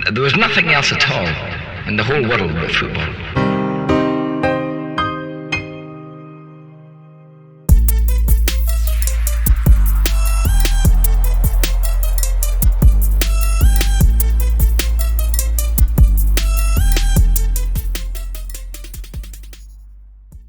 There was nothing else at all in the whole world but football.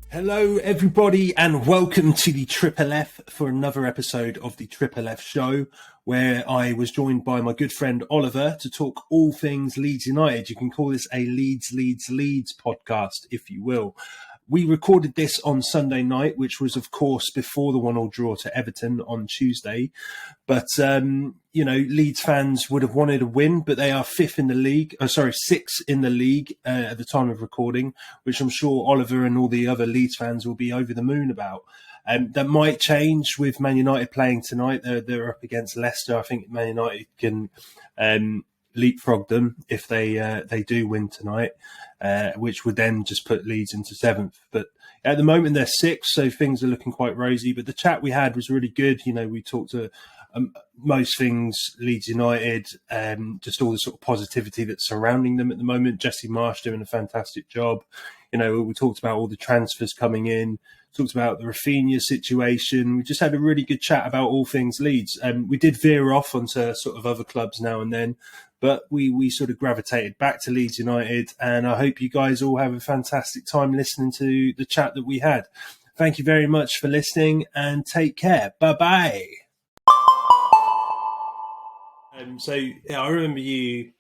Hello everybody and welcome to the FFF for another episode of the FFF Show, where I was joined by my good friend Oliver to talk all things Leeds United. You can call this a Leeds podcast, if you will. We recorded this on Sunday night, which was, of course, before the 1-1 draw to Everton on Tuesday. But, Leeds fans would have wanted a win, but they are sixth in the league at the time of recording, which I'm sure Oliver and all the other Leeds fans will be over the moon about. That might change with Man United playing tonight. They're up against Leicester. I think Man United can leapfrog them if they do win tonight, which would then just put Leeds into 7th. But at the moment they're 6th, so things are looking quite rosy. But the chat we had was really good. You know, we talked to most things Leeds United, just all the sort of positivity that's surrounding them at the moment. Jesse Marsch doing a fantastic job. You know, we talked about all the transfers coming in, talked about the Rafinha situation. We just had a really good chat about all things Leeds. We did veer off onto sort of other clubs now and then, but we sort of gravitated back to Leeds United, and I hope you guys all have a fantastic time listening to the chat that we had. Thank you very much for listening and take care. Bye-bye. I remember you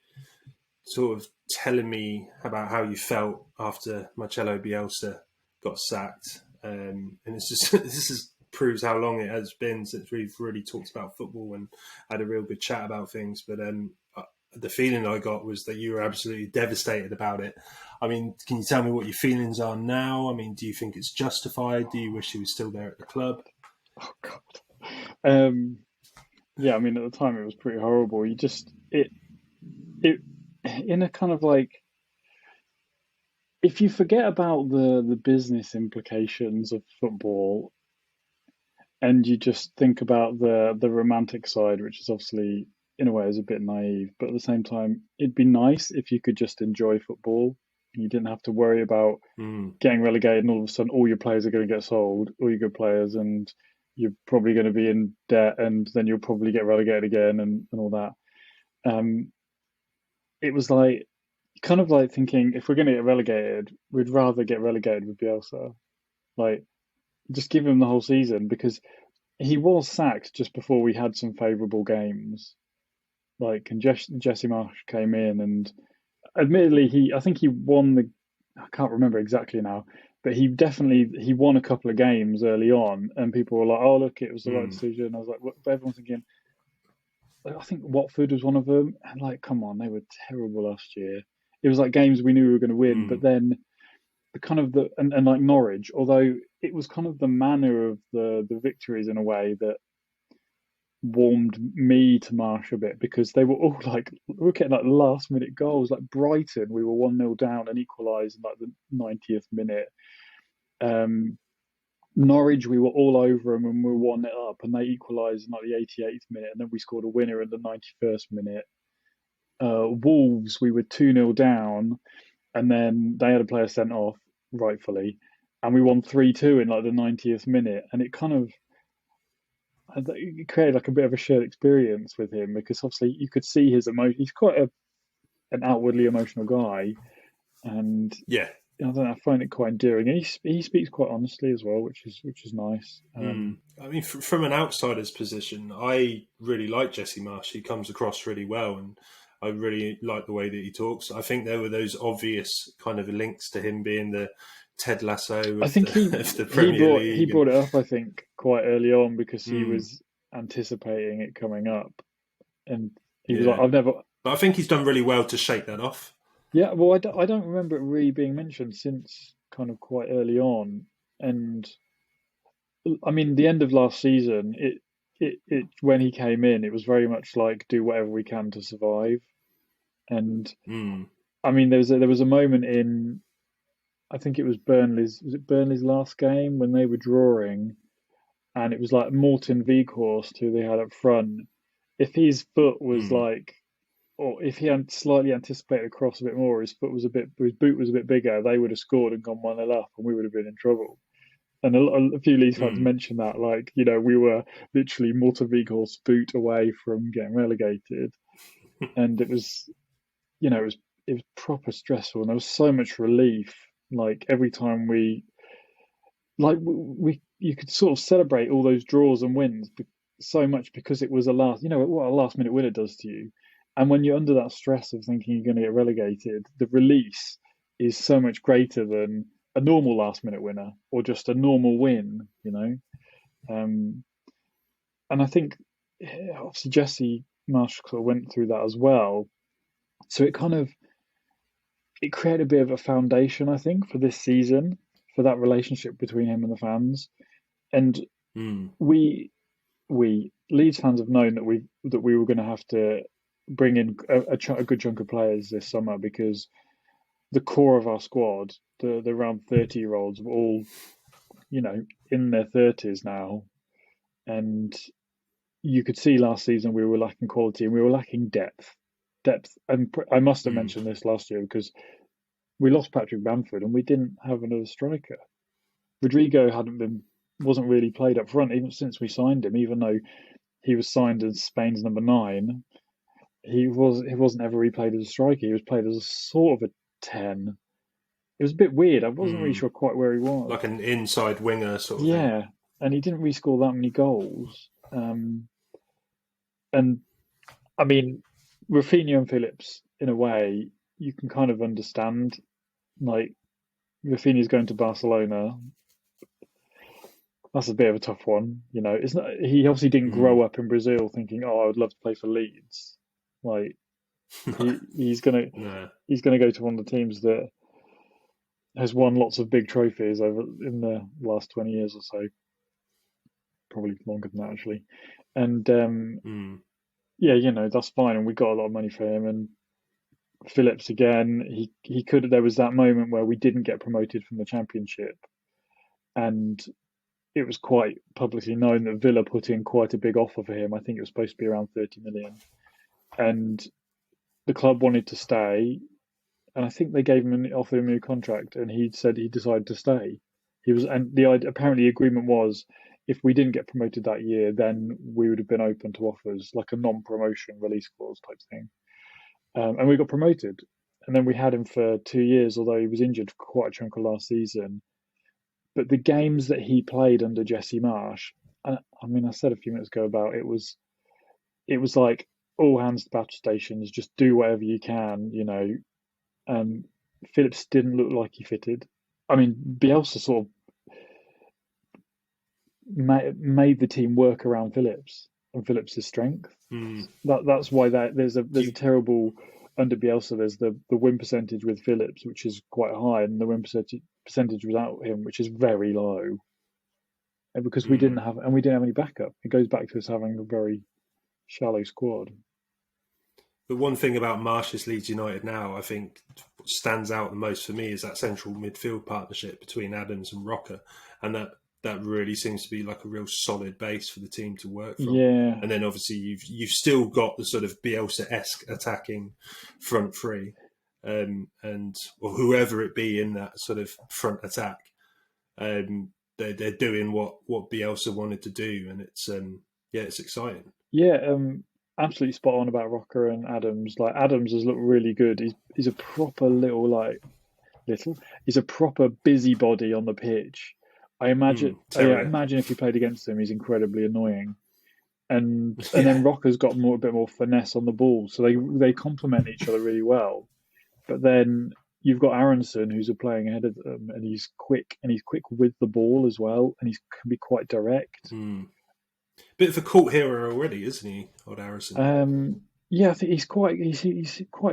sort of telling me about how you felt after Marcelo Bielsa got sacked. And it's just proves how long it has been since we've really talked about football and had a real good chat about things. But the feeling I got was that you were absolutely devastated about it. I mean, can you tell me what your feelings are now? I mean, do you think it's justified? Do you wish he was still there at the club? Oh, God. Yeah, I mean, at the time it was pretty horrible. It in a kind of like, if you forget about the business implications of football and you just think about the romantic side, which is obviously in a way is a bit naive, but at the same time, it'd be nice if you could just enjoy football. You didn't have to worry about getting relegated and all of a sudden all your players are going to get sold, all your good players, and you're probably going to be in debt and then you'll probably get relegated again and all that. It was like, kind of like thinking, if we're going to get relegated, we'd rather get relegated with Bielsa. Like, just give him the whole season, because he was sacked just before we had some favourable games. Like, and Jesse Marsch came in and admittedly, I think he won I can't remember exactly now, but he won a couple of games early on, and people were like, "Oh, look, it was the right decision." I was like, but everyone's thinking, I think Watford was one of them, and like, come on, they were terrible last year. It was like games we knew we were going to win, but then and like Norwich, although it was kind of the manner of the victories in a way that warmed me to Marsch a bit, because they were all like, we were getting like last minute goals. Like Brighton, we were 1-0 down and equalised in like the 90th minute. Norwich, we were all over them and we were 1-0 up, and they equalised in like the 88th minute, and then we scored a winner in the 91st minute. Wolves, we were 2-0 down, and then they had a player sent off, rightfully, and we won 3-2 in like the 90th minute, and it kind of created like a bit of a shared experience with him, because obviously you could see his emotion. He's quite an outwardly emotional guy, and yeah, I don't know, I find it quite endearing, and he speaks quite honestly as well, which is nice. I mean, from an outsider's position, I really like Jesse Marsch. He comes across really well, and I really like the way that he talks. I think there were those obvious kind of links to him being the Ted Lasso of the Premier League. He brought it up, I think, quite early on, because he was anticipating it coming up, and he was like, "I've never." But I think he's done really well to shake that off. Yeah, well, I don't remember it really being mentioned since kind of quite early on, and I mean, the end of last season, it when he came in, it was very much like, do whatever we can to survive, and I mean, there was a moment in, I think it was Burnley's last game when they were drawing, and it was like Morten Weghorst, who they had up front. If his foot was like or if he had slightly anticipated a cross a bit more, his boot was a bit bigger, they would have scored and gone 1-0 up, and we would have been in trouble. And a few Leeds fans mentioned that, like, you know, we were literally Mortavigor's boot away from getting relegated, and it was, you know, it was proper stressful, and there was so much relief. Like every time you could sort of celebrate all those draws and wins so much because it was you know what a last minute winner does to you. And when you're under that stress of thinking you're going to get relegated, the release is so much greater than a normal last minute winner or just a normal win, you know. And I think obviously Jesse Marsch sort of went through that as well. So it created a bit of a foundation, I think, for this season, for that relationship between him and the fans. And we Leeds fans have known that we were going to have to bring in a good chunk of players this summer, because the core of our squad, the around 30-year-olds, were all, you know, in their 30s now, and you could see last season we were lacking quality and we were lacking depth. And I must have mentioned this last year, because we lost Patrick Bamford and we didn't have another striker. Rodrigo wasn't really played up front even since we signed him, even though he was signed as Spain's number 9. He wasn't ever replayed as a striker. He was played as a sort of a 10. It was a bit weird. I wasn't really sure quite where he was. Like an inside winger sort of thing. Yeah, and he didn't really score that many goals. And I mean, Rafinha and Phillips, in a way, you can kind of understand. Like, Rafinha's going to Barcelona. That's a bit of a tough one, you know. It's not. He obviously didn't grow up in Brazil thinking, "Oh, I would love to play for Leeds." Like, he's gonna go to one of the teams that has won lots of big trophies over in the last 20 years or so. Probably longer than that, actually. And yeah, you know, that's fine. And we got a lot of money for him. And Phillips, again, he could. There was that moment where we didn't get promoted from the Championship, and it was quite publicly known that Villa put in quite a big offer for him. I think it was supposed to be around 30 million. And the club wanted to stay, and I think they gave him offered him a new contract, and he said he decided to stay. Apparently the agreement was, if we didn't get promoted that year, then we would have been open to offers, like a non-promotion release clause type thing. And we got promoted, and then we had him for 2 years, although he was injured for quite a chunk of last season. But the games that he played under Jesse Marsch, I mean, I said a few minutes ago about it was like all hands to battle stations, just do whatever you can, you know. Phillips didn't look like he fitted. I mean, Bielsa sort of made the team work around Phillips and Phillips' strength. That's why there's a terrible, under Bielsa, there's the win percentage with Phillips, which is quite high, and the win percentage without him, which is very low. And because we didn't have any backup. It goes back to us having a very shallow squad. The one thing about Marsch's Leeds United now, I think, what stands out the most for me is that central midfield partnership between Adams and Rocker, and that really seems to be like a real solid base for the team to work from. Yeah. And then obviously you've still got the sort of Bielsa-esque attacking front three, or whoever it be in that sort of front attack. They're doing what Bielsa wanted to do, and it's exciting. Yeah, absolutely spot on about Rocker and Adams. Like, Adams has looked really good. He's a proper he's a proper busybody on the pitch. I imagine if he played against him, he's incredibly annoying. And then Rocker's got a bit more finesse on the ball, so they complement each other really well. But then you've got Aronson, who's playing ahead of them, and he's quick with the ball as well, and he can be quite direct. Bit of a cult hero already, isn't he, old Aronson? Yeah, I think he's quite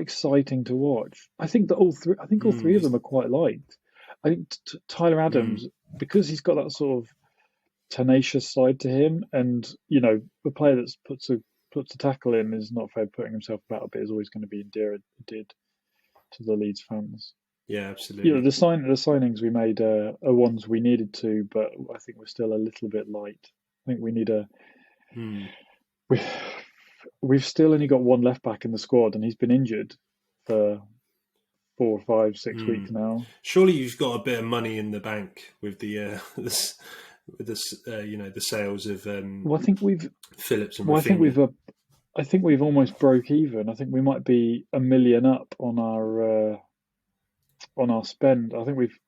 exciting to watch. I think that all three of them are quite liked. I think Tyler Adams, because he's got that sort of tenacious side to him, and you know, the player that puts a tackle in is not afraid of putting himself about a bit, is always going to be endeared to the Leeds fans. Yeah, absolutely. You know, the signings we made are ones we needed to, but I think we're still a little bit light. I think we need we've still only got one left back in the squad, and he's been injured for 4, 5, 6 weeks now. Surely you've got a bit of money in the bank with the the sales of Well, I think we've. Phillips and Well, Rafinha. I think we've almost broke even. I think we might be $1 million up on our spend. I think we've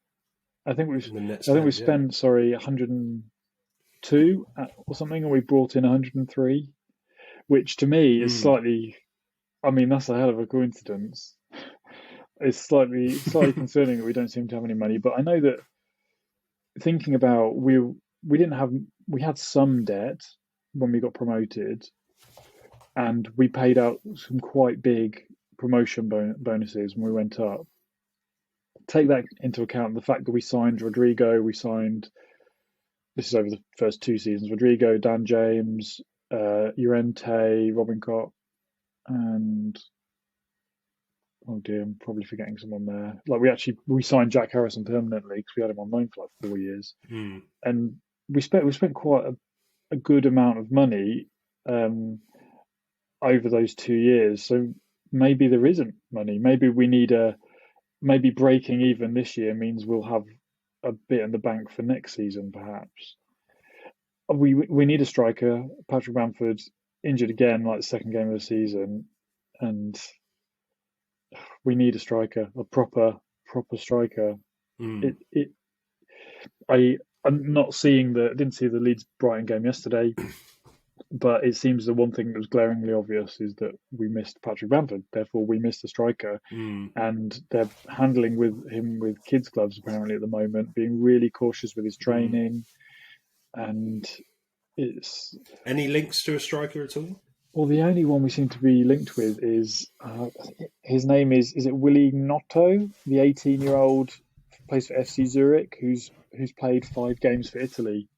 The net spend, spent 102 or something, and we brought in 103, which to me is slightly. I mean, that's a hell of a coincidence. It's slightly concerning that we don't seem to have any money. But I know that thinking about we had some debt when we got promoted, and we paid out some quite big promotion bonuses when we went up. Take that into account, the fact that we signed Rodrigo, this is over the first 2 seasons, Rodrigo, Dan James, Llorente, Robin Koch, and oh dear, I'm probably forgetting someone there. Like we signed Jack Harrison permanently because we had him on loan for like 4 years, and we spent quite a good amount of money over those 2 years. So maybe there isn't money. Maybe breaking even this year means we'll have a bit in the bank for next season, perhaps. We need a striker. Patrick Bamford's injured again, like the second game of the season, and we need a striker, a proper striker. I'm not seeing didn't see the Leeds Brighton game yesterday, but it seems the one thing that was glaringly obvious is that we missed Patrick Bamford. Therefore, we missed a striker, and they're handling with him with kids' gloves apparently at the moment, being really cautious with his training. And it's any links to a striker at all? Well, the only one we seem to be linked with is his name is it Willy Gnotto, the 18-year-old plays for FC Zurich, who's played 5 games for Italy.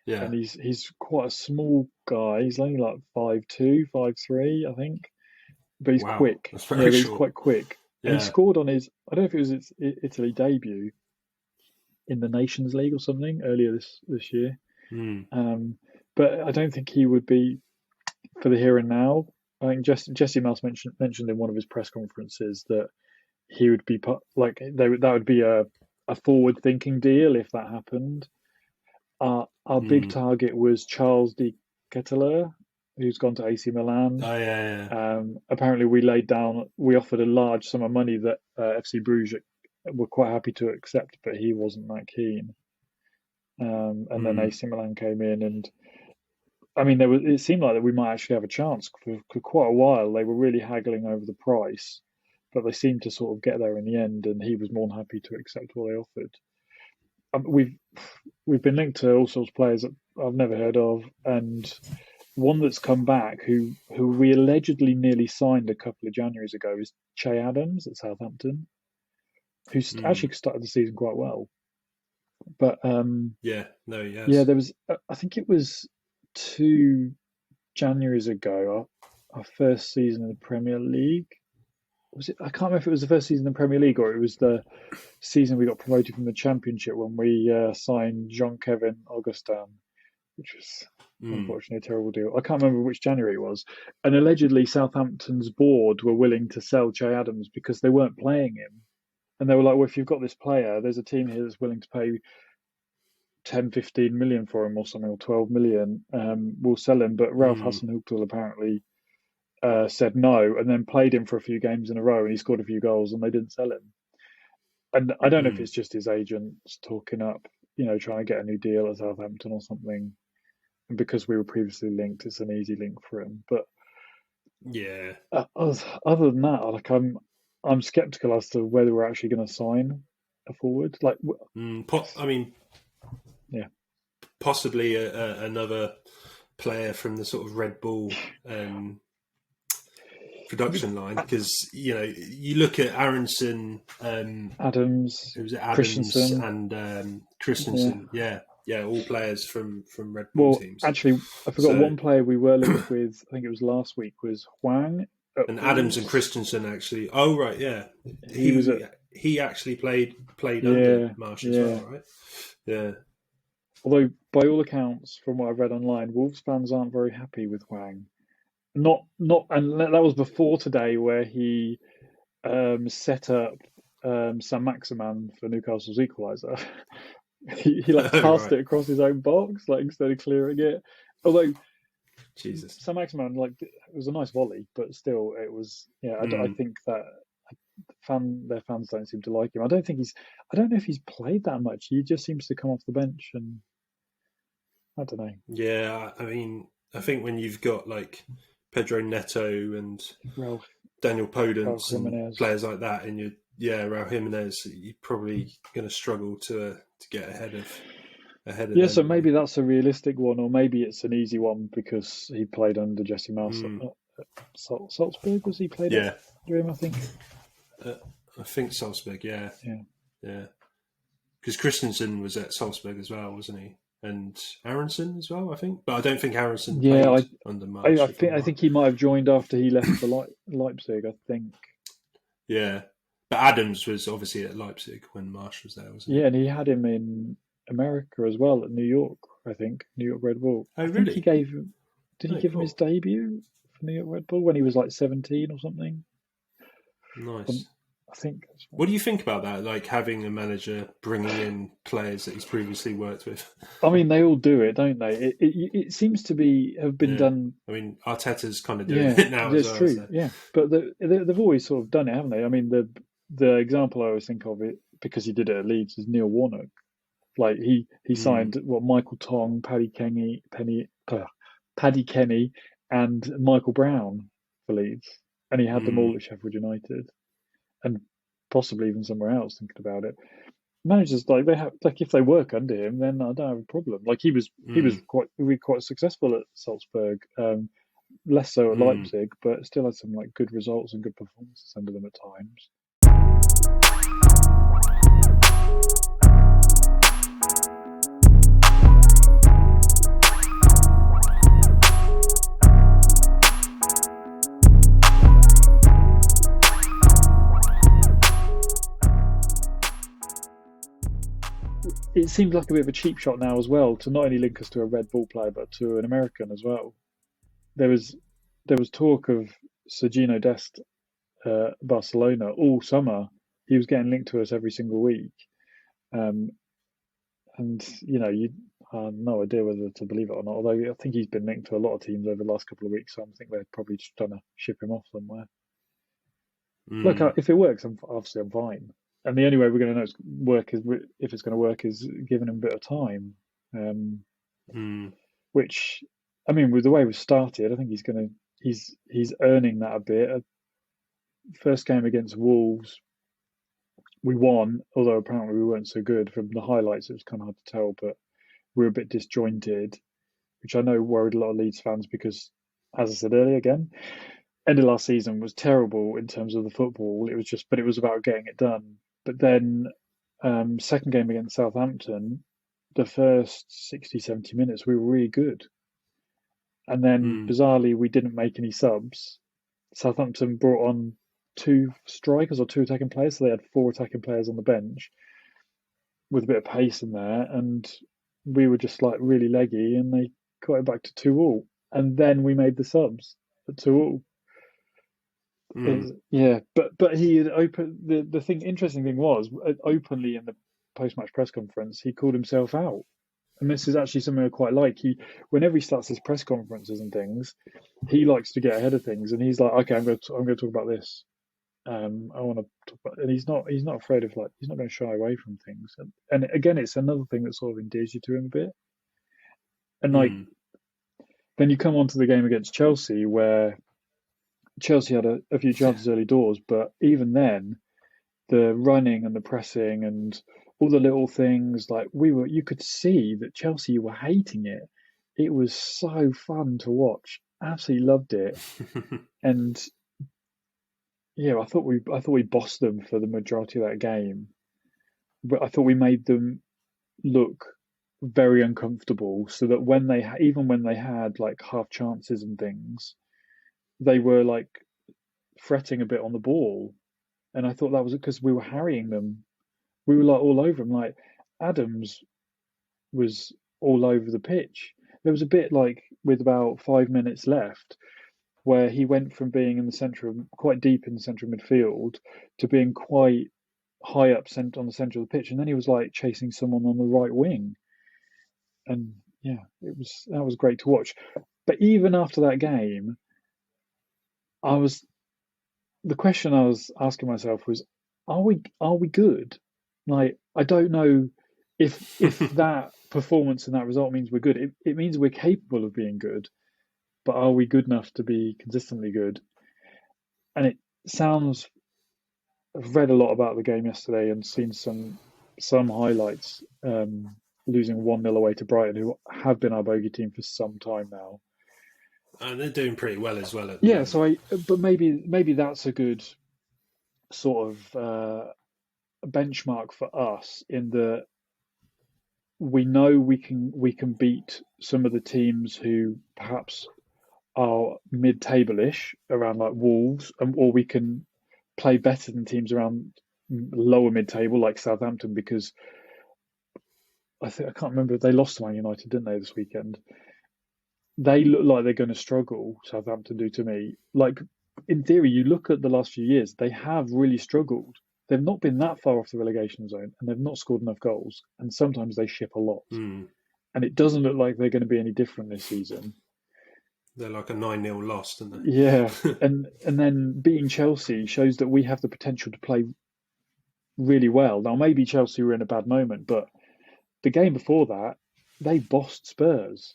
Yeah, and he's quite a small guy. He's only like 5'2", 5'3", I think, but he's quick. That's very short. He's quite quick. Yeah. And he scored on his, I don't know if it was his Italy debut in the Nations League or something earlier this year. But I don't think he would be for the here and now. I think Jesse Marsch mentioned in one of his press conferences that he would be like that would be a forward-thinking deal if that happened. Our big target was Charles de Ketelaere, who's gone to AC Milan. Oh yeah. Apparently, we offered a large sum of money that FC Bruges were quite happy to accept, but he wasn't that keen. And then AC Milan came in, and I mean, it seemed like that we might actually have a chance for quite a while. They were really haggling over the price, but they seemed to sort of get there in the end, and he was more than happy to accept what they offered. We've been linked to all sorts of players that I've never heard of, and one that's come back who we allegedly nearly signed a couple of Januaries ago is Che Adams at Southampton, who's actually started the season quite well. But yes. There was I think it was 2 Januaries ago, our first season in the Premier League. Was it? I can't remember if it was the first season in the Premier League or it was the season we got promoted from the Championship when we signed Jean-Kevin Augustin, which was unfortunately a terrible deal. I can't remember which January it was. And allegedly Southampton's board were willing to sell Che Adams because they weren't playing him. And they were like, well, if you've got this player, there's a team here that's willing to pay 10, 15 million for him or something, or 12 million. We'll sell him. But Ralph Hasenhüttl apparently said no, and then played him for a few games in a row, and he scored a few goals, and they didn't sell him. And I don't know if it's just his agents talking up, trying to get a new deal at Southampton or something. And because we were previously linked, it's an easy link for him. But yeah, other than that, like I'm skeptical as to whether we're actually going to sign a forward. Like, possibly another player from the sort of Red Bull production line, because you look at Aronson, Adams, who was it, Adams Christensen. And Christensen, all players from Red Bull teams. Actually, I forgot one player we were linked with. I think it was last week. Was Hwang and Adams and Christensen actually. Oh right, yeah. He actually played under Marsch as well, right? Yeah. Although, by all accounts, from what I've read online, Wolves fans aren't very happy with Hwang. and that was before today, where he set up Sam Maximan for Newcastle's equaliser. he like Oh, passed right. it across his own box, like instead of clearing it. Although Jesus. Sam Maximan, like, it was a nice volley, but still, it was, yeah. I think that their fans don't seem to like him. I don't know if he's played that much. He just seems to come off the bench, and I don't know. Yeah, I mean, I think when you've got like Pedro Neto and Ralph Daniel Podence and Jimenez. players like that, and Raul Jimenez, you're probably going to struggle to get ahead of Yeah, them. so maybe that's a realistic one, or maybe it's an easy one because he played under Jesse Marsch at Salzburg. Was he played Yeah, under him? I think. I think Salzburg. Yeah, Yeah. yeah. Because Christensen was at Salzburg as well, wasn't he? And Aronson as well, I think. But I don't think Aronson played under Marsch. I think he might have joined after he left for Leipzig. I think. Yeah, but Adams was obviously at Leipzig when Marsch was there, wasn't he? Yeah, and he had him in America as well, at New York. I think New York Red Bull. Oh, I really? think he gave him. Did he give him his debut for New York Red Bull when he was like 17 or something? Nice. I think. What do you think about that? Like having a manager bringing in players that he's previously worked with. I mean, they all do it, don't they? It seems to have been done. I mean, Arteta's kind of doing it now as well. True. So. Yeah, but they've always sort of done it, haven't they? I mean, the example I always think of it, because he did it at Leeds, is Neil Warnock. Like he signed Michael Tong, Paddy Kenny, and Michael Brown for Leeds, and he had them all at Sheffield United, and possibly even somewhere else. Thinking about it, managers if they work under him, then I don't have a problem. Like he was quite successful at Salzburg, less so at Leipzig, but still had some like good results and good performances under them at times. It seemed like a bit of a cheap shot now as well to not only link us to a Red Bull player but to an American as well. There was talk of Sergino Dest, Barcelona all summer. He was getting linked to us every single week, and you have no idea whether to believe it or not. Although I think he's been linked to a lot of teams over the last couple of weeks, so I think they're probably just trying to ship him off somewhere. Look, if it works, I'm fine. And the only way we're going to know if it's going to work is giving him a bit of time. Which, I mean, with the way we've started, I think he's earning that a bit. First game against Wolves, we won, although apparently we weren't so good. From the highlights, it was kind of hard to tell, but we were a bit disjointed, which I know worried a lot of Leeds fans because, as I said earlier, again, end of last season was terrible in terms of the football. But it was about getting it done. But then, second game against Southampton, the first 60, 70 minutes, we were really good. And then, bizarrely, we didn't make any subs. Southampton brought on 2 strikers or 2 attacking players, so they had 4 attacking players on the bench with a bit of pace in there. And we were just like really leggy, and they got it back to 2-2. And then we made the subs at 2-2. Yeah, but he had opened the interesting thing was openly in the post-match press conference he called himself out, and this is actually something I quite like. Whenever he starts his press conferences and things, he likes to get ahead of things, and he's like, okay, I'm going to talk about this. I want to talk about, and he's not afraid of he's not going to shy away from things, and again, it's another thing that sort of endears you to him a bit, and then you come on to the game against Chelsea where Chelsea had a few chances early doors, but even then, the running and the pressing and all the little things, you could see that Chelsea were hating it. It was so fun to watch. Absolutely loved it. And yeah, I thought we bossed them for the majority of that game. But I thought we made them look very uncomfortable, so that even when they had like half chances and things, they were like fretting a bit on the ball, and I thought that was because we were harrying them. We were like all over them. Like Adams was all over the pitch. There was a bit like with about 5 minutes left, where he went from being in the centre of quite deep in the centre of midfield to being quite high up on the centre of the pitch, and then he was like chasing someone on the right wing, and yeah, that was great to watch. But even after that game, the question I was asking myself was, are we good? Like, I don't know if that performance and that result means we're good. It means we're capable of being good, but are we good enough to be consistently good? And it sounds, I've read a lot about the game yesterday and seen some highlights, losing 1-0 away to Brighton, who have been our bogey team for some time now. And they're doing pretty well as well. Yeah, so but maybe that's a good sort of benchmark for us, in that we know we can beat some of the teams who perhaps are mid-table-ish around like Wolves, or we can play better than teams around lower mid-table like Southampton, because I can't remember, they lost to Man United, didn't they, this weekend? They look like they're going to struggle. Southampton do, to me. Like, in theory, you look at the last few years, they have really struggled. They've not been that far off the relegation zone, and they've not scored enough goals. And sometimes they ship a lot. And it doesn't look like they're going to be any different this season. They're like a 9-0 loss, aren't they? Yeah, and then beating Chelsea shows that we have the potential to play really well. Now, maybe Chelsea were in a bad moment, but the game before that, they bossed Spurs.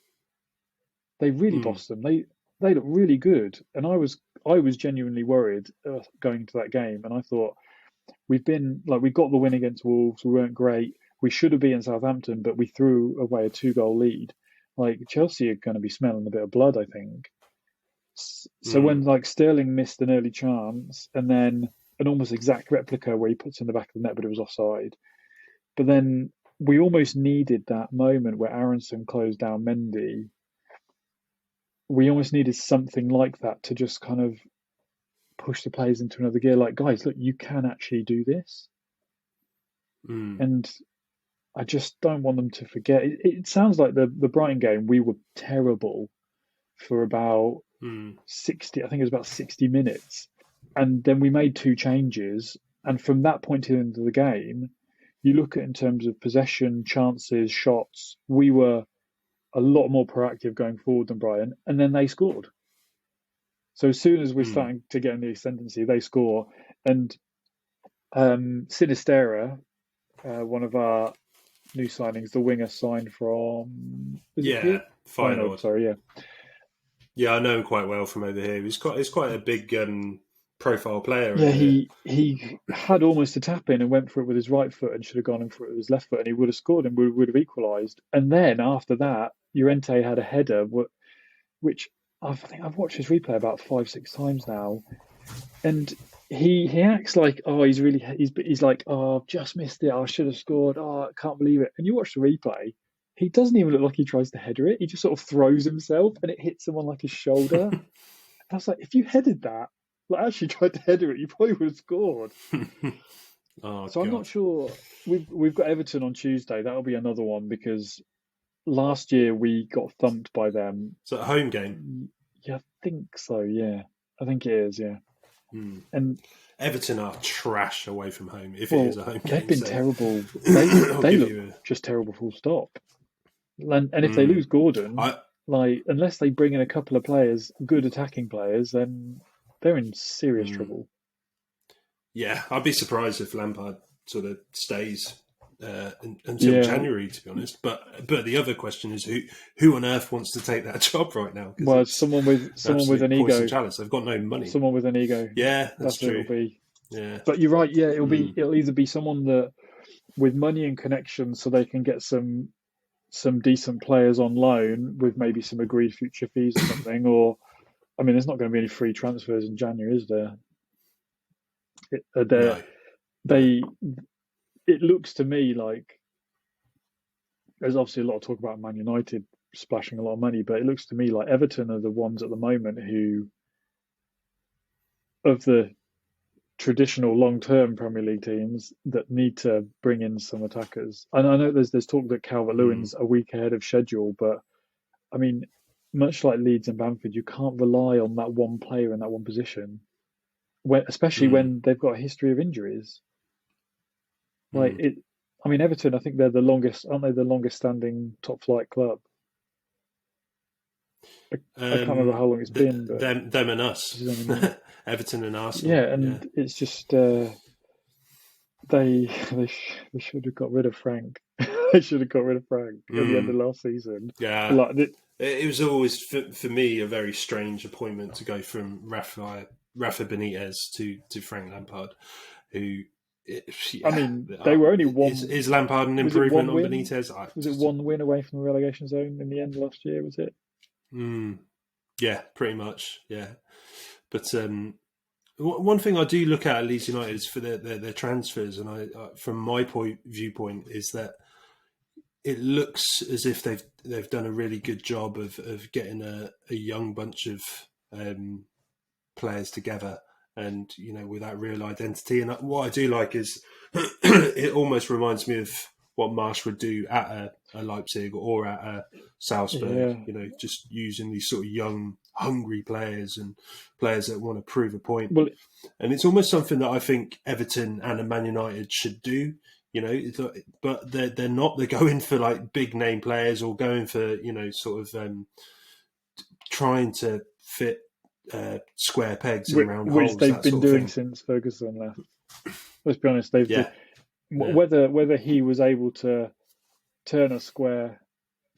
They really bossed them. They look really good, and I was genuinely worried going into that game. And I thought, we got the win against Wolves. We weren't great. We should have beaten Southampton, but we threw away a 2-goal lead. Like, Chelsea are going to be smelling a bit of blood, I think. So when like Sterling missed an early chance, and then an almost exact replica where he puts in the back of the net, but it was offside. But then we almost needed that moment where Aronson closed down Mendy. We almost needed something like that to just kind of push the players into another gear. Like, guys, look, you can actually do this. And I just don't want them to forget. It sounds like the Brighton game, we were terrible for about 60, I think it was about 60 minutes. And then we made 2 changes. And from that point to the end of the game, you look at in terms of possession, chances, shots, we were a lot more proactive going forward than Brighton. And then they scored. So as soon as we're starting to get in the ascendancy, they score. And Sinistera, one of our new signings, the winger signed from Feyenoord. Sorry, yeah, I know him quite well from over here. He's quite a big profile player. Yeah, he had almost a tap in and went for it with his right foot and should have gone in for it with his left foot, and he would have scored and would have equalised. And then after that, Llorente had a header, which I think I've watched his replay about 5-6 times now, and he acts like, he's like, I've just missed it, I should have scored, I can't believe it. And you watch the replay, he doesn't even look like he tries to header it. He just sort of throws himself and it hits him on like his shoulder. I was like, if you headed that, like actually tried to header it, you probably would have scored. So God. I'm not sure. We've got Everton on Tuesday. That'll be another one, because last year we got thumped by them. Is that a home game? Yeah, I think so. Yeah, I think it is. Yeah. And Everton are trash away from home. If it is a home game, they've been terrible. They look just terrible. Full stop. And if they lose Gordon, unless they bring in a couple of players, good attacking players, then they're in serious trouble. Yeah, I'd be surprised if Lampard sort of stays until January, to be honest. But the other question is who on earth wants to take that job right now? Well, someone with an ego. Chalice. They've got no money. Someone with an ego. Yeah, that's true. It'll be. Yeah, but you're right. Yeah, it'll either be someone that with money and connections, so they can get some decent players on loan with maybe some agreed future fees or something. Or, I mean, there's not going to be any free transfers in January, is there? It looks to me like there's obviously a lot of talk about Man United splashing a lot of money, but it looks to me like Everton are the ones at the moment who, of the traditional long-term Premier League teams, that need to bring in some attackers. And I know there's talk that Calvert-Lewin's a week ahead of schedule, but I mean, much like Leeds and Bamford, you can't rely on that one player in that one position, especially when they've got a history of injuries. Like it, I mean, Everton, I think they're the longest, aren't they? The longest standing top flight club. I can't remember how long it's been, but them and us, Everton and Arsenal. Yeah, and it's just they should have got rid of Frank. They should have got rid of Frank at the end of last season. Yeah, like, it was always for me a very strange appointment to go from Rafa Benitez to Frank Lampard, who. I mean, they were only one. Is Lampard an improvement on Benitez? Was it one win away from the relegation zone in the end last year? Was it? Yeah, pretty much. Yeah, but one thing I do look at Leeds United is for their transfers, and I from my viewpoint is that it looks as if they've done a really good job of getting a young bunch of players together. And, with that real identity. And what I do like is it almost reminds me of what Marsch would do at a Leipzig or at a Salzburg, just using these sort of young, hungry players and players that want to prove a point. Well, and it's almost something that I think Everton and Man United should do, but they're not. They're going for like big name players or going for, sort of trying to fit square pegs in round holes, which they've been doing since Ferguson left. Let's be honest, whether he was able to turn a square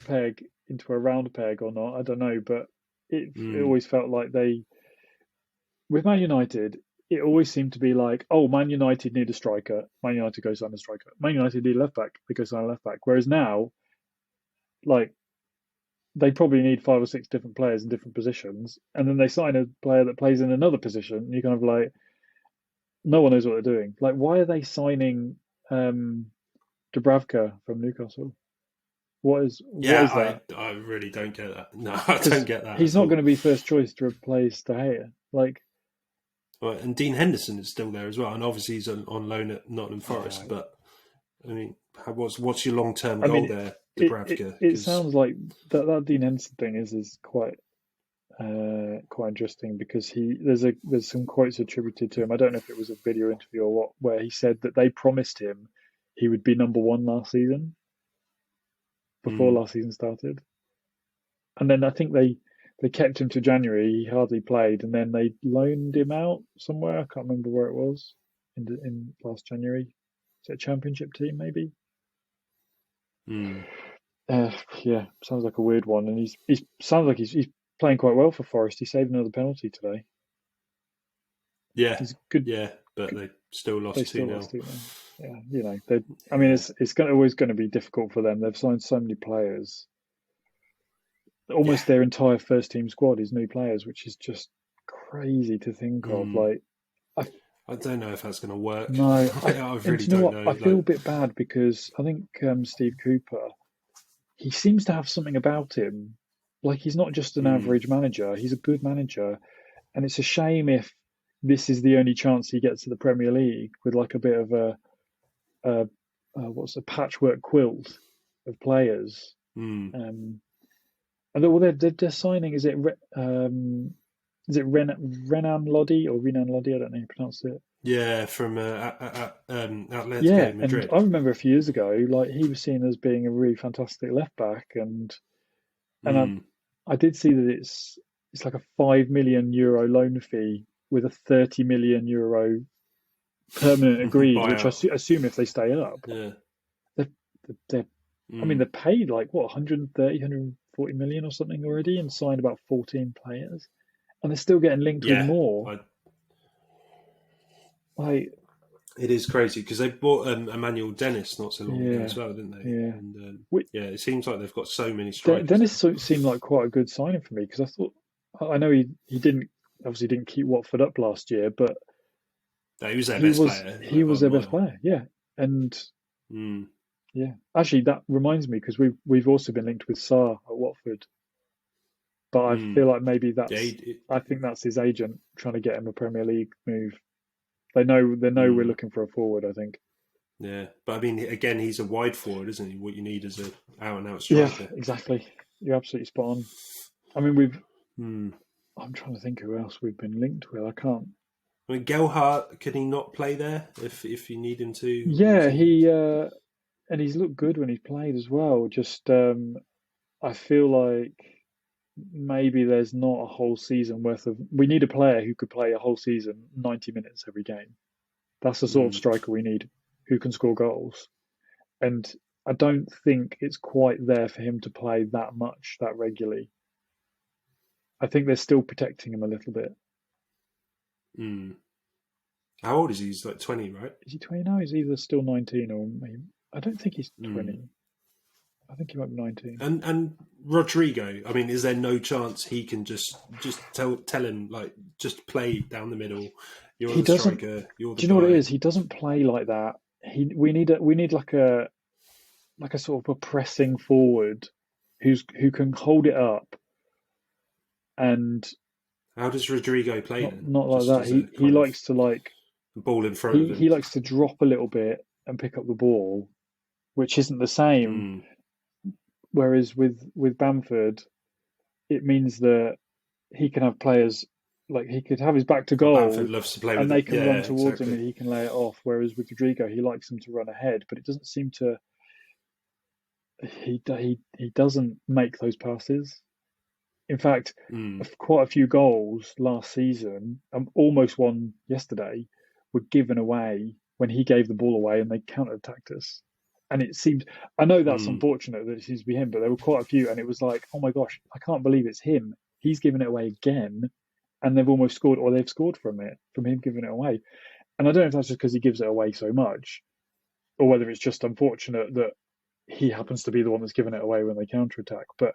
peg into a round peg or not, I don't know. But it always felt like with Man United, it always seemed to be like, oh, Man United need a striker. Man United goes on a striker. Man United need a left back. They go on a left back. Whereas now, like, they probably need 5 or 6 different players in different positions, and then they sign a player that plays in another position, and you're kind of like, no one knows what they're doing. Like, why are they signing Dubravka from Newcastle? What is that? I really don't get that. No, I don't get that. He's not going to be first choice to replace De Gea. Like, well, and Dean Henderson is still there as well, and obviously he's on loan at Nottingham Forest. But I mean, what's your long-term goal there? It sounds like that Dean Henderson thing is quite interesting because there's some quotes attributed to him. I don't know if it was a video interview or what, where he said that they promised him he would be number 1 last season before last season started, and then I think they kept him to January. He hardly played, and then they loaned him out somewhere. I can't remember where it was in last January. Is it a Championship team maybe? Yeah, sounds like a weird one, and he sounds like he's playing quite well for Forest. He saved another penalty today. Yeah, he's good. Yeah, but they still lost 2-0. Yeah, I mean, it's always going to be difficult for them. They've signed so many players. Almost their entire first team squad is new players, which is just crazy to think of. Like, I don't know if that's going to work. No, I really don't know. I feel a bit bad because I think Steve Cooper, he seems to have something about him. Like, he's not just an average manager. He's a good manager. And it's a shame if this is the only chance he gets to the Premier League with like a bit of a patchwork quilt of players. And they're signing, is it Renan Lodi or Renan Lodi? I don't know how you pronounce it. Yeah, from Atletico Madrid. And I remember a few years ago, like, he was seen as being a really fantastic left back, and I did see that it's like a €5 million loan fee with a €30 million permanent agreed, which I assume if they stay up, they're I mean, they're paid like what 130, 140 million or something already, and signed about 14 players, and they're still getting linked with more. It is crazy because they bought Emmanuel Dennis not so long ago as well, didn't they? Yeah. And it seems like they've got so many strikers. Dennis seemed like quite a good signing for me because I know he didn't keep Watford up last year, but he was their best player. He was their best player, yeah. And yeah, actually, that reminds me because we've also been linked with Sarr at Watford, but I feel like maybe I think that's his agent trying to get him a Premier League move. They know we're looking for a forward, I think. Yeah, but I mean, again, he's a wide forward, isn't he? What you need is a out and out striker. Yeah, exactly. You're absolutely spot on. I mean, Hmm. I'm trying to think who else we've been linked with. I can't. I mean, Gelhardt, can he not play there if you need him to? Or is Yeah, he? and he's looked good when he's played as well. Just I feel like maybe there's not a whole season worth of. We need a player who could play a whole season, 90 minutes every game. That's the sort of Hmm. striker we need who can score goals. And I don't think it's quite there for him to play that much, that regularly. I think they're still protecting him a little bit. Hmm. How old is he? He's like 20, right? Is he 20 now? He's either still 19 or maybe. I don't think he's Hmm. 20. I think he might be 19. And Rodrigo, I mean, is there no chance he can just tell him, like, just play down the middle? You're He the doesn't. striker. You're the Do you know what it guy. is? He doesn't play like that. We need like a sort of a pressing forward who can hold it up and How does Rodrigo play then? not like Just that. as a He kind of likes to like ball in front of he him. likes to drop a little bit and pick up the ball, which isn't the same. Mm. Whereas with Bamford, it means that he can have players like he could have his back to Well, Bamford goal loves to play and with they it. can Yeah, run towards him exactly. and he can lay it off. Whereas with Rodrigo, he likes them to run ahead, but it doesn't seem to. He doesn't make those passes. In fact, Mm. quite a few goals last season, almost one yesterday, were given away when he gave the ball away and they counter-attacked us. And it seemed, I know that's Mm. unfortunate that it seems to be him, but there were quite a few, and it was like, oh my gosh, I can't believe it's him. He's given it away again, and they've almost scored, or they've scored from him giving it away. And I don't know if that's just because he gives it away so much, or whether it's just unfortunate that he happens to be the one that's given it away when they counter-attack. But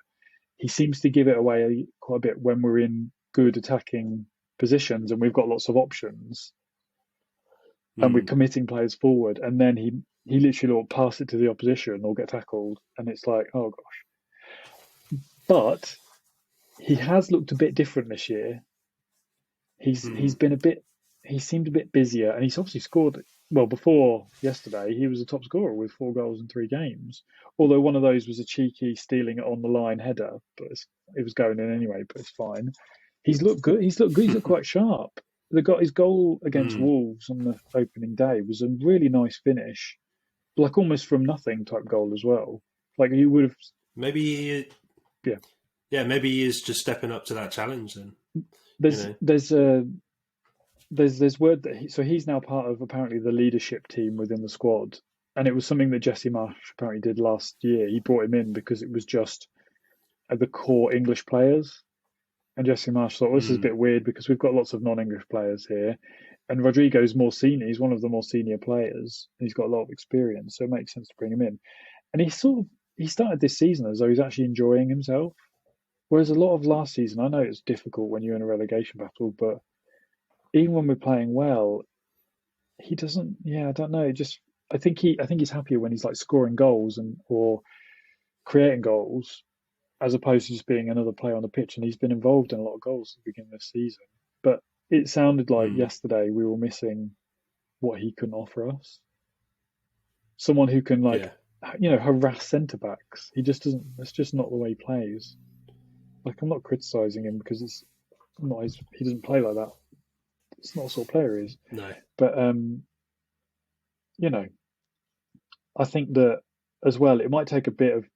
he seems to give it away quite a bit when we're in good attacking positions and we've got lots of options and we're Mm. committing players forward, and then he literally will pass it to the opposition or get tackled, and it's like, oh gosh. But he has looked a bit different this year. He's Mm. been a bit. He seemed a bit busier, and he's obviously scored. Well, before yesterday, he was a top scorer with 4 goals in 3 games. Although one of those was a cheeky stealing it on the line header, but it was going in anyway. But it's fine. He's looked good. He's looked good. He's looked quite sharp. His goal against Mm. Wolves on the opening day was a really nice finish, like almost from nothing type goal as well. Like you would have, Maybe yeah. maybe he is just stepping up to that challenge then. You There's know. there's a there's word that he's now part of apparently the leadership team within the squad, and it was something that Jesse Marsch apparently did last year. He brought him in because it was just the core English players, and Jesse Marsch thought, well, this is a Mm. bit weird because we've got lots of non-English players here, and Rodrigo's more senior. He's one of the more senior players. And he's got a lot of experience, so it makes sense to bring him in. And he started this season as though he's actually enjoying himself. Whereas a lot of last season, I know it's difficult when you're in a relegation battle, but even when we're playing well, he doesn't. Yeah, I don't know. I think he's happier when he's like scoring goals and or creating goals as opposed to just being another player on the pitch. And he's been involved in a lot of goals at the beginning of the season. But it sounded like Mm. yesterday we were missing what he can offer us. Someone who can Yeah. harass centre backs. He just doesn't. That's just not the way he plays. Like I'm not criticizing him because it's not he doesn't play like that. It's not the sort of player he is. No. But I think that as well, it might take a bit of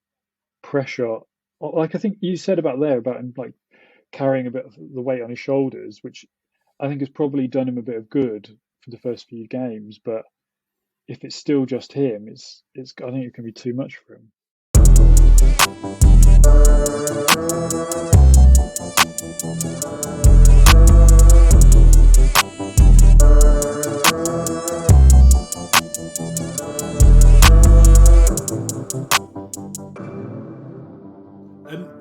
pressure. Like I think you said about him like carrying a bit of the weight on his shoulders, which I think has probably done him a bit of good for the first few games. But if it's still just him, I think it can be too much for him.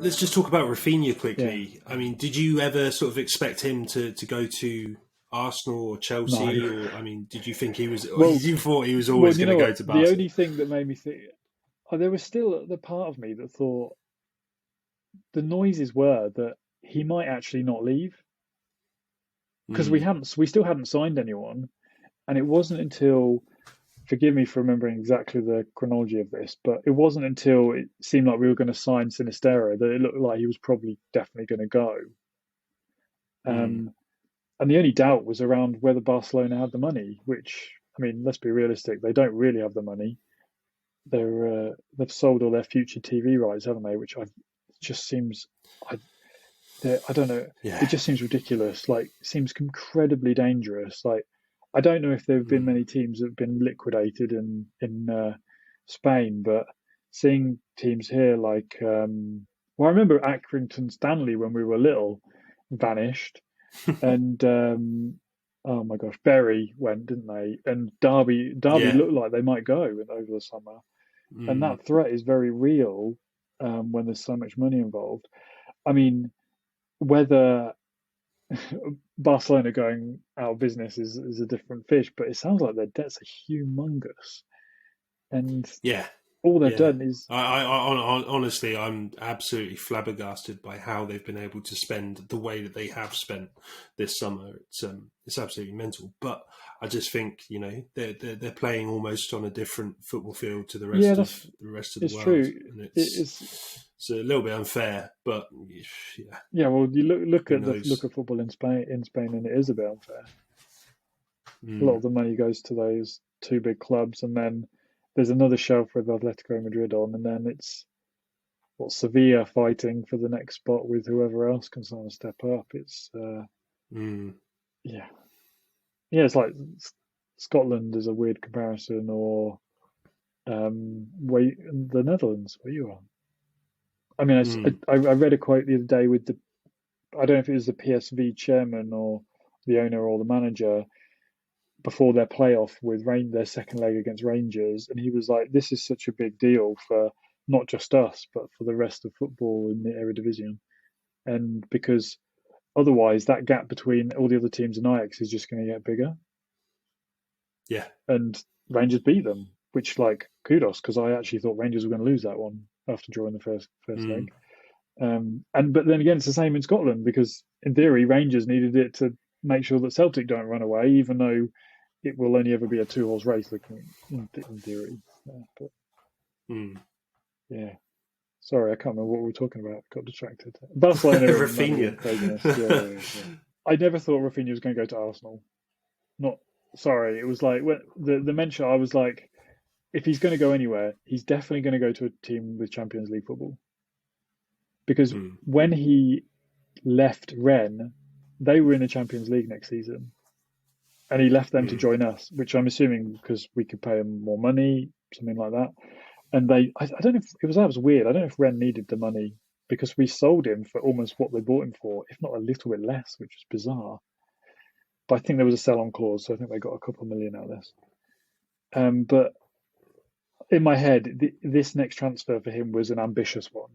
Let's just talk about Rafinha quickly. Yeah. I mean, did you ever sort of expect him to go to Arsenal or Chelsea? No. Or I mean, did you think he was? Well, you thought he was always going to go to The Barca? only thing that made me think, there was still the part of me that thought the noises were that he might actually not leave because we still hadn't signed anyone, and it wasn't until forgive me for remembering exactly the chronology of this, but it wasn't until it seemed like we were going to sign Sinistero that it looked like he was probably definitely going to go. And the only doubt was around whether Barcelona had the money, which, I mean, let's be realistic, they don't really have the money. They've sold all their future TV rights, haven't they? Which just seems, I don't know, Yeah. it just seems ridiculous. Like, it seems incredibly dangerous. Like, I don't know if there have been many teams that have been liquidated in Spain, but seeing teams here like, well, I remember Accrington Stanley when we were little vanished, and oh my gosh, Bury went, didn't they? And Derby Yeah. looked like they might go over the summer, and that threat is very real when there's so much money involved. I mean, whether Barcelona going out of business is a different fish, but it sounds like their debts are humongous, and Yeah. all they've done is Honestly, I'm absolutely flabbergasted by how they've been able to spend the way that they have spent this summer. It's absolutely mental. But I just think, you know, they're playing almost on a different football field to the rest of the world. True. And it's a little bit unfair, but yeah. Yeah, well, you look at football in Spain, and it is a bit unfair. A lot of the money goes to those two big clubs, and then there's another shelf with Atletico Madrid on, and then it's Sevilla fighting for the next spot with whoever else can sort of step up. It's yeah, it's like Scotland is a weird comparison, or the Netherlands, where you are. I mean, I read a quote the other day with I don't know if it was the PSV chairman or the owner or the manager before their playoff with their second leg against Rangers, and he was like, "This is such a big deal for not just us, but for the rest of football in the Eredivisie, and because otherwise that gap between all the other teams and Ajax is just going to get bigger." Yeah, and Rangers beat them, which, like, kudos, because I actually thought Rangers were going to lose that one after drawing the first leg. But then again, it's the same in Scotland, because in theory Rangers needed it to make sure that Celtic don't run away, even though it will only ever be a 2-horse race, looking in theory. Yeah. Sorry, I can't remember what we were talking about. Got distracted. Barcelona. Rafinha. Yeah. I never thought Rafinha was going to go to Arsenal. Sorry, it was like when the mention, I was like, if he's going to go anywhere, he's definitely going to go to a team with Champions League football. Because when he left Rennes, they were in the Champions League next season. And he left them to join us, which I'm assuming because we could pay him more money, something like that. And I don't know if that was weird. I don't know if Rennes needed the money, because we sold him for almost what they bought him for, if not a little bit less, which was bizarre. But I think there was a sell-on clause, so I think they got a couple of million out of this. But in my head, this next transfer for him was an ambitious one.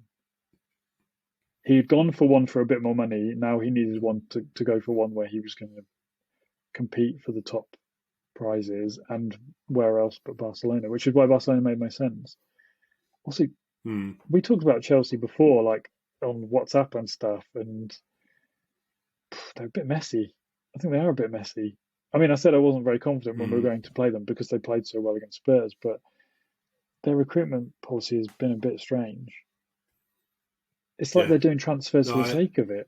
He'd gone for one for a bit more money. Now he needed one to go for one where he was going to compete for the top prizes, and where else but Barcelona, which is why Barcelona made most sense. Also, we talked about Chelsea before, like on WhatsApp and stuff, and they're a bit messy. I think they are a bit messy. I mean, I said I wasn't very confident when we were going to play them because they played so well against Spurs, but their recruitment policy has been a bit strange. It's like they're doing transfers for the sake of it.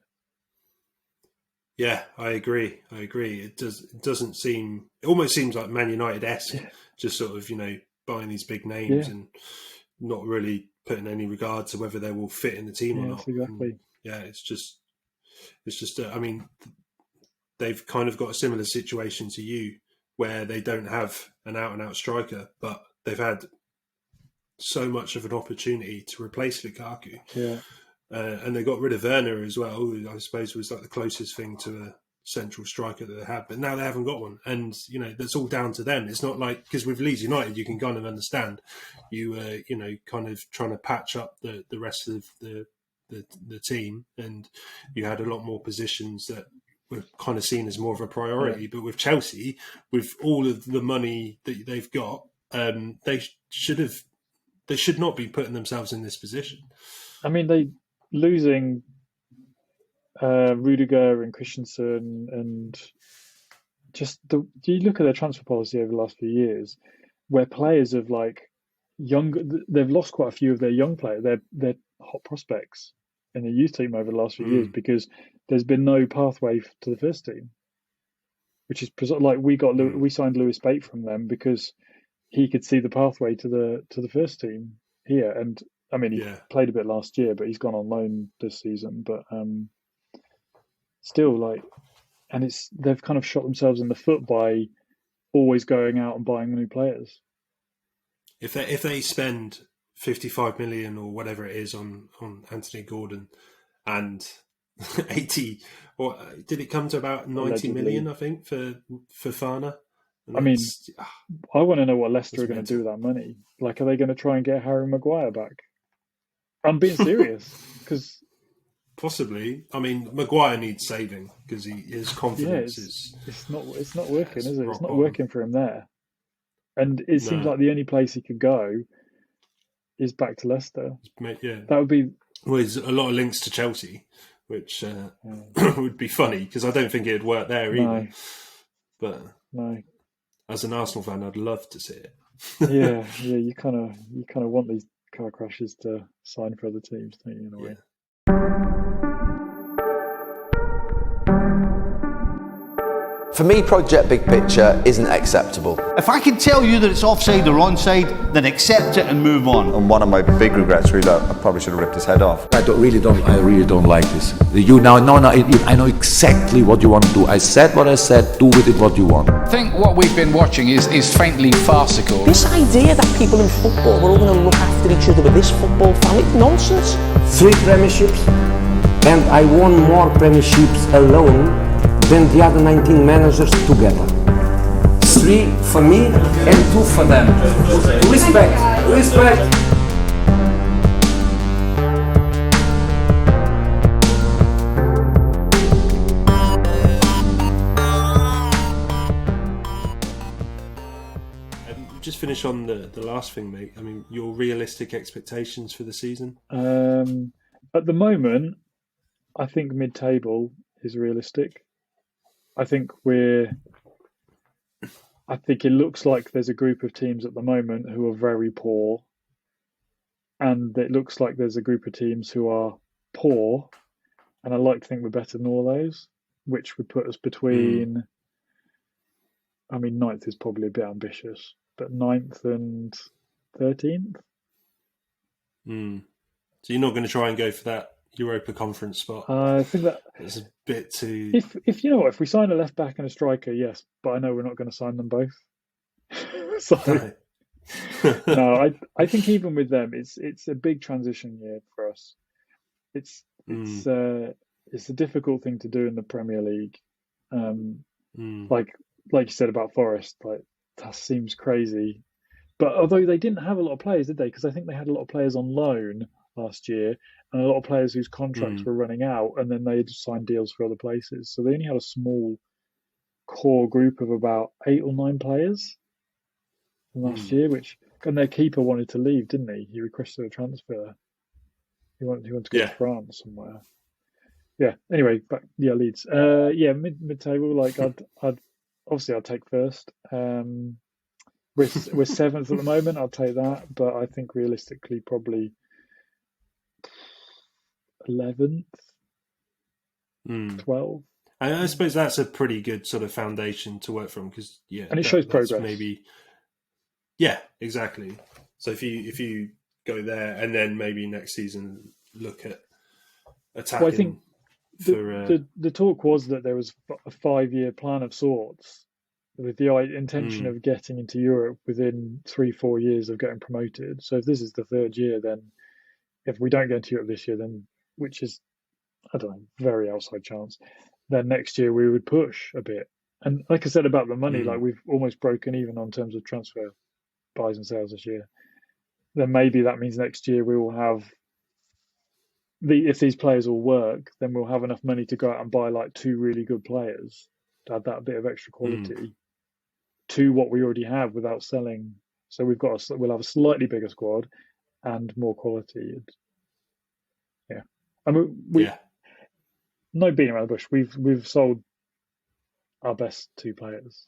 Yeah, I agree. It doesn't seem. It almost seems like Man United-esque, just sort of, you know, buying these big names and not really putting any regard to whether they will fit in the team or not. Exactly. And it's just. I mean, they've kind of got a similar situation to you, where they don't have an out-and-out striker, but they've had so much of an opportunity to replace Lukaku. Yeah. And they got rid of Werner as well, who I suppose was like the closest thing to a central striker that they had. But now they haven't got one. And, you know, that's all down to them. It's not like, because with Leeds United, you can kind of understand you, you know, kind of trying to patch up the rest of the team. And you had a lot more positions that were kind of seen as more of a priority. Yeah. But with Chelsea, with all of the money that they've got, they should not be putting themselves in this position. I mean, losing Rudiger and Christensen, and just you look at their transfer policy over the last few years, where players have like they've lost quite a few of their young players, their hot prospects in the youth team over the last few years because there's been no pathway to the first team, which is like we signed Lewis Bate from them because he could see the pathway to the first team here, and I mean he played a bit last year, but he's gone on loan this season. But still, like, and they've kind of shot themselves in the foot by always going out and buying new players. If they spend 55 million or whatever it is on Anthony Gordon and 80, or did it come to about 90 Allegedly. million, I think, for Fofana? I mean, I want to know what Leicester are going to do with that money. Like, are they going to try and get Harry Maguire back? I'm being serious because possibly. I mean, Maguire needs saving because his confidence it's not working, is it? It's not working for him there, and it seems like the only place he could go is back to Leicester. Yeah, that would be. Well, there's a lot of links to Chelsea, which would be funny because I don't think it'd work there either. But as an Arsenal fan, I'd love to see it. yeah, you kind of want these car crashes to sign for other teams, don't you? In a way. For me, Project Big Picture isn't acceptable. If I can tell you that it's offside or onside, then accept it and move on. And one of my big regrets, really, I probably should have ripped his head off. I really don't like this. I know exactly what you want to do. I said what I said, do with it what you want. I think what we've been watching is faintly farcical. This idea that people in football, we're all going to look after each other with this football family, nonsense. 3 premierships, and I won more premierships alone than the other 19 managers together. 3 for me and 2 for them. Respect. Just finish on the last thing, mate. I mean, your realistic expectations for the season? At the moment, I think mid-table is realistic. I think it looks like there's a group of teams at the moment who are very poor, and it looks like there's a group of teams who are poor, and I like to think we're better than all those, which would put us between. I mean, 9th is probably a bit ambitious, but 9th and 13th. So you're not going to try and go for that Europa Conference spot? I think that it's a bit too. If you know what, if we sign a left back and a striker, yes, but I know we're not going to sign them both. So no, I think even with them, it's a big transition year for us. It's a difficult thing to do in the Premier League. Like you said about Forest, like that seems crazy. But although they didn't have a lot of players, did they? Because I think they had a lot of players on loan last year, and a lot of players whose contracts were running out, and then they had signed deals for other places. So they only had a small core group of about 8 or 9 players from last year, and their keeper wanted to leave, didn't he? He requested a transfer. He wanted to go to France somewhere. Yeah. Anyway, Leeds. Mid-table. Like I'd take first. We're 7th at the moment. I'll take that, but I think realistically probably 11th, 12th. And I suppose that's a pretty good sort of foundation to work from because and it shows progress. Maybe, exactly. So if you go there and then maybe next season look at attacking. Well, I think the talk was that there was a 5-year plan of sorts with the intention of getting into Europe within 3-4 years of getting promoted. So if this is the 3rd year, then if we don't get into Europe this year, then which is, I don't know, very outside chance, then next year we would push a bit. And like I said about the money, like we've almost broken even on terms of transfer buys and sales this year. Then maybe that means next year we will have if these players all work, then we'll have enough money to go out and buy like 2 really good players to add that bit of extra quality to what we already have without selling. So we'll have a slightly bigger squad and more quality. I mean, no beating around the bush. We've sold our best 2 players.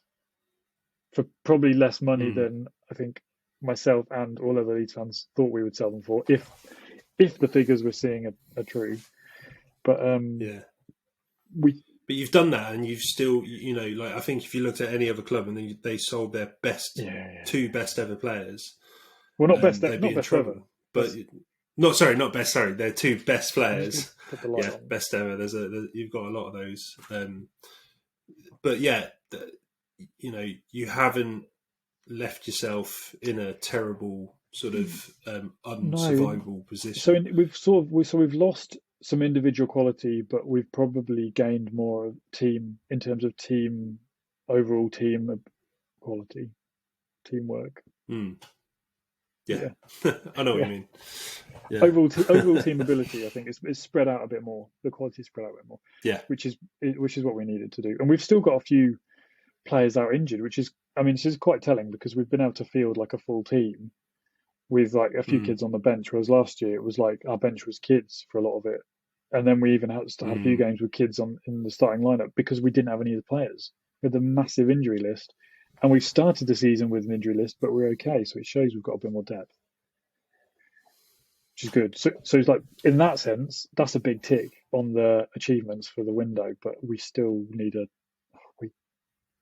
for probably less money than I think myself and all other Leeds fans thought we would sell them for, if the figures we're seeing are true. But but you've done that, and you've still, like, I think if you looked at any other club and they sold their two best ever players, well, not best, they'd not be best in trouble. ever, But not best. Sorry, they're two best players. Best ever. You've got a lot of those. But you haven't left yourself in a terrible sort of unsurvivable position. So we've lost some individual quality, but we've probably gained more team in terms of overall team quality, teamwork. Yeah. I know what you mean. Yeah. Overall team ability, I think it's spread out a bit more. The quality is spread out a bit more. Yeah, which is what we needed to do, and we've still got a few players out injured, which is, this is quite telling, because we've been able to field like a full team with like a few kids on the bench, whereas last year it was like our bench was kids for a lot of it, and then we even had to have a few games with kids in the starting lineup because we didn't have any of the players. We had a massive injury list, and we started the season with an injury list, but we're okay, so it shows we've got a bit more depth, which is good. So it's like, in that sense, that's a big tick on the achievements for the window, but we still need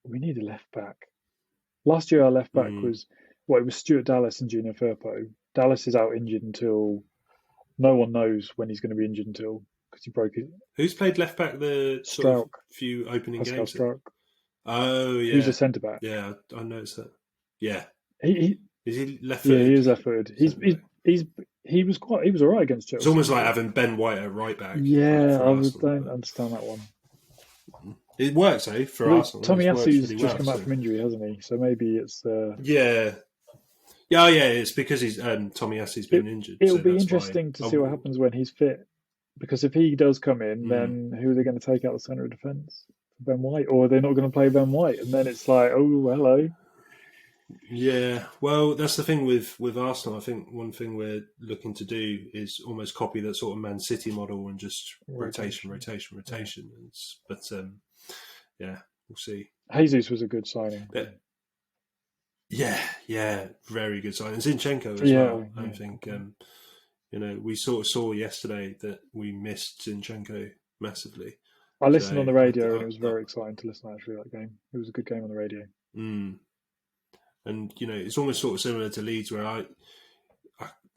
we need a left back. Last year our left back was it was Stuart Dallas and Junior Firpo. Dallas is out injured until no one knows when he's going to be injured until, because he broke it. Who's played left back the sort of few opening games? Strauch. Oh yeah, who's a centre back? Yeah, I noticed that. Yeah, is he left-footed? Yeah, he is left-footed. He was all right against Chelsea. It's almost like having Ben White at right back. Yeah, I don't understand that one. It works, for Arsenal. Tomiyasu's just come back from injury, hasn't he? So maybe it's it's because he's Tomiyasu's been injured. It'll be interesting to see what happens when he's fit, because if he does come in, then who are they going to take out the centre of defence? Ben White, or are they not going to play Ben White? And then it's like, oh, hello. Yeah, well, that's the thing with Arsenal. I think one thing we're looking to do is almost copy that sort of Man City model and just rotation. But we'll see. Jesus was a good signing. Yeah, very good signing. Zinchenko as well. I think we sort of saw yesterday that we missed Zinchenko massively. I listened on the radio, and it was very exciting to listen to that game. It was a good game on the radio. And it's almost sort of similar to Leeds, where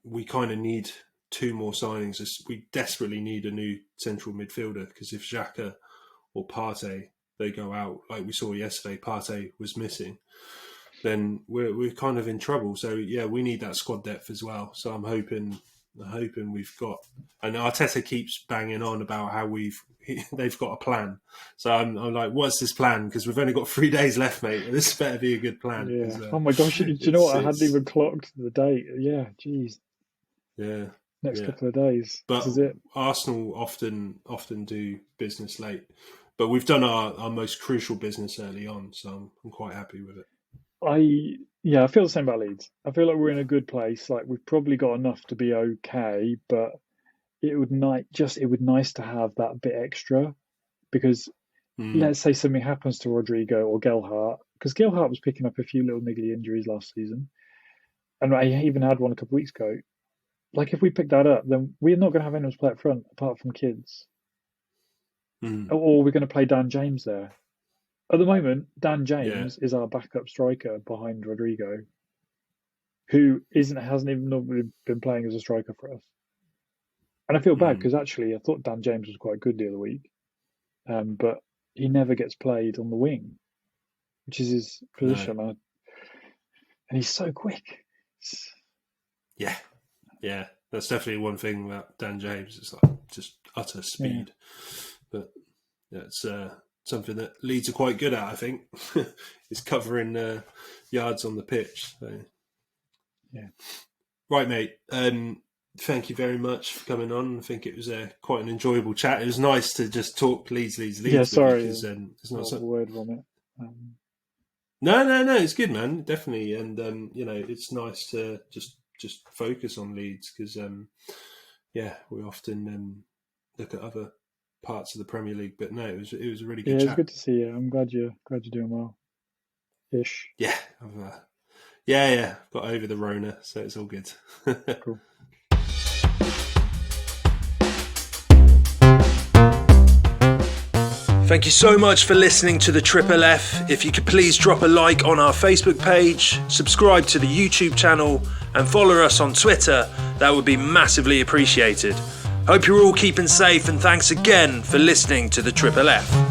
we kind of need two more signings. We desperately need a new central midfielder, because if Xhaka or Partey, they go out, like we saw yesterday, Partey was missing, then we're kind of in trouble. So yeah, we need that squad depth as well. So I'm hoping we've got, and Arteta keeps banging on about how they've got a plan. So I'm like, what's this plan? Because we've only got 3 days left, mate. This better be a good plan. Yeah. Oh my gosh! Do you know what? I hadn't even clocked the date. Yeah, geez. Yeah. Next couple of days. But this is it. Arsenal often do business late, but we've done our most crucial business early on. So I'm quite happy with it. I feel the same about Leeds. I feel like we're in a good place. Like, we've probably got enough to be okay, but it would nice to have that bit extra, because let's say something happens to Rodrigo or Gelhardt, because Gelhardt was picking up a few little niggly injuries last season, and I even had one a couple of weeks ago. Like, if we pick that up, then we're not going to have anyone to play up front apart from kids, or we're going to play Dan James there. At the moment, Dan James is our backup striker behind Rodrigo, who hasn't even been playing as a striker for us. And I feel bad, because actually I thought Dan James was quite good the other week, but he never gets played on the wing, which is his position. No. And he's so quick. Yeah, that's definitely one thing about Dan James. It's like just utter speed. But it's something that Leeds are quite good at, I think, is covering yards on the pitch. So. Yeah. Right, mate. Thank you very much for coming on. I think it was quite an enjoyable chat. It was nice to just talk Leeds. Yeah, sorry. Because, it's not a word on it. No, it's good, man. Definitely. And, it's nice to just focus on Leeds, because, we often look at other parts of the Premier League. But no, it was a really good chat. Yeah, it's good to see you. I'm glad you're doing well. ish. Yeah, yeah. Got over the Rona, so it's all good. Cool. Thank you so much for listening to the Triple F. If you could please drop a like on our Facebook page, subscribe to the YouTube channel, and follow us on Twitter, that would be massively appreciated. Hope you're all keeping safe, and thanks again for listening to the Triple F.